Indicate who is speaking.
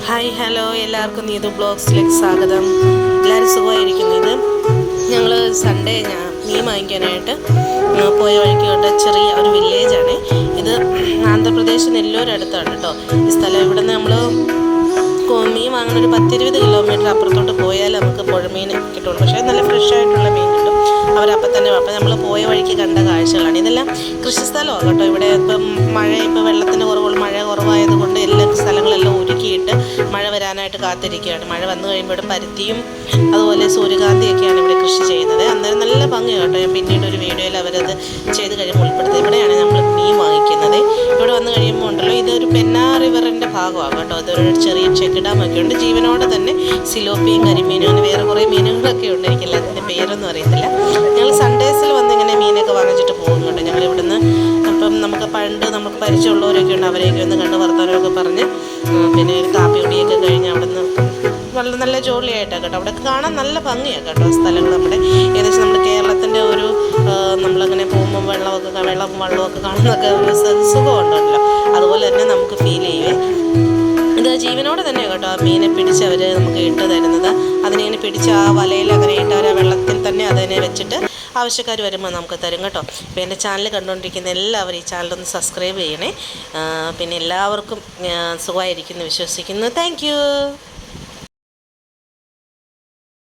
Speaker 1: Hi hello എല്ലാവർക്കും നീതു ബ്ലോഗ്സിലേക്ക് സ്വാഗതം. എല്ലാവരും സുഖമായിരിക്കുന്നു. ഇത് ഞങ്ങൾ സൺഡേ മീൻ വാങ്ങിക്കാനായിട്ട് പോയ വഴിക്കോട്ട് ചെറിയ ഒരു വില്ലേജാണ് ഇത്. ആന്ധ്രാപ്രദേശ് നെല്ലൂരടുത്താണ് കേട്ടോ ഈ സ്ഥലം. ഇവിടെ നിന്ന് നമ്മൾ മീൻ വാങ്ങുന്ന ഒരു 10-20 കിലോമീറ്റർ അപ്പുറത്തോട്ട് പോയാൽ നമുക്ക് പുഴമീൻ കിട്ടുള്ളൂ. പക്ഷേ നല്ല ഫ്രഷ് ആയിട്ടുള്ള മീൻ കിട്ടും. അവരപ്പം തന്നെ അപ്പം നമ്മൾ പോയ വഴിക്ക് കണ്ട കാഴ്ചകളാണ് ഇതെല്ലാം. കൃഷിസ്ഥലമാണ് കേട്ടോ. ഇവിടെ ഇപ്പം ഇപ്പോൾ വെള്ളത്തിൻ്റെ കുറവുള്ള മഴ കുറവായതുകൊണ്ട് എല്ലാ സ്ഥലങ്ങളെല്ലാം ഒരുക്കിയിട്ട് മഴ വരാനായിട്ട് കാത്തിരിക്കുകയാണ്. മഴ വന്നു കഴിയുമ്പോൾ ഇവിടെ പരുത്തിയും അതുപോലെ സൂര്യകാന്തിയൊക്കെയാണ് ഇവിടെ കൃഷി ചെയ്യുന്നത്. അന്നേരം നല്ല ഭംഗിയാണ് കേട്ടോ. ഞാൻ പിന്നീട് ഒരു വീഡിയോയിൽ അവരത് ചെയ്ത് കഴിയുമ്പോൾ ഉൾപ്പെടുത്തി. ഇവിടെയാണ് നമ്മൾ മീൻ വാങ്ങിക്കുന്നത്. ഇവിടെ വന്നു കഴിയുമ്പോൾ ഉണ്ടല്ലോ, ഇതൊരു പെന്നാ റിവറിൻ്റെ ഭാഗമാണ് കേട്ടോ. ഇതൊരു ചെറിയ ചെക്ക് ഡാമൊക്കെ ഉണ്ട്. ജീവനോടെ തന്നെ സിലോപ്പിയും കരിമീനും അങ്ങനെ വേറെ കുറേ മീനുകളൊക്കെ ഉണ്ട്. എനിക്കില്ല അതിൻ്റെ പേരൊന്നും അറിയത്തില്ല. ഞങ്ങൾ സൺഡേസിൽ വന്ന് ഇങ്ങനെ മീനൊക്കെ വാങ്ങിച്ചിട്ട് പോകുന്നുണ്ട്. ഞങ്ങൾ ഇവിടുന്ന് അപ്പം നമുക്ക് പരിചയമുള്ളവരൊക്കെ ഉണ്ട്. അവരെയൊക്കെ ഒന്ന് കണ്ട് വർത്തമാനമൊക്കെ പറഞ്ഞ് പിന്നെ ഒരു കാപ്പി കുടിയൊക്കെ കഴിഞ്ഞ് അവിടെ നിന്ന് വളരെ നല്ല ജോളിയായിട്ടാണ് കേട്ടോ. അവിടെ കാണാൻ നല്ല ഭംഗിയാണ് കേട്ടോ സ്ഥലങ്ങൾ. നമ്മുടെ ഏകദേശം നമ്മുടെ കേരളത്തിൻ്റെ ഒരു നമ്മളങ്ങനെ പോകുമ്പോൾ വെള്ളമൊക്കെ കാണുന്നതൊക്കെ ഒരു സുഖമുണ്ടല്ലോ. അതുപോലെ തന്നെ നമുക്ക് ഫീൽ ചെയ്യുവേ. ഇത് ജീവനോടെ തന്നെയാണ് കേട്ടോ ആ മീനെ പിടിച്ച് അവർ നമുക്ക് ഇട്ട് തരുന്നത്. അതിനെ പിടിച്ച് ആ വലയിൽ അങ്ങനെ ഇട്ട് അവർ ആ വെള്ളത്തിൽ തന്നെ അതിനെ വെച്ചിട്ട് ആവശ്യക്കാർ വരുമ്പോൾ നമുക്ക് തരും കേട്ടോ. അപ്പോൾ എൻ്റെ ചാനൽ കണ്ടുകൊണ്ടിരിക്കുന്ന എല്ലാവരും ഈ ചാനലൊന്ന് സബ്സ്ക്രൈബ് ചെയ്യണേ. പിന്നെ എല്ലാവർക്കും സുഖമായിരിക്കുന്നു വിശ്വസിക്കുന്നു. Thank you.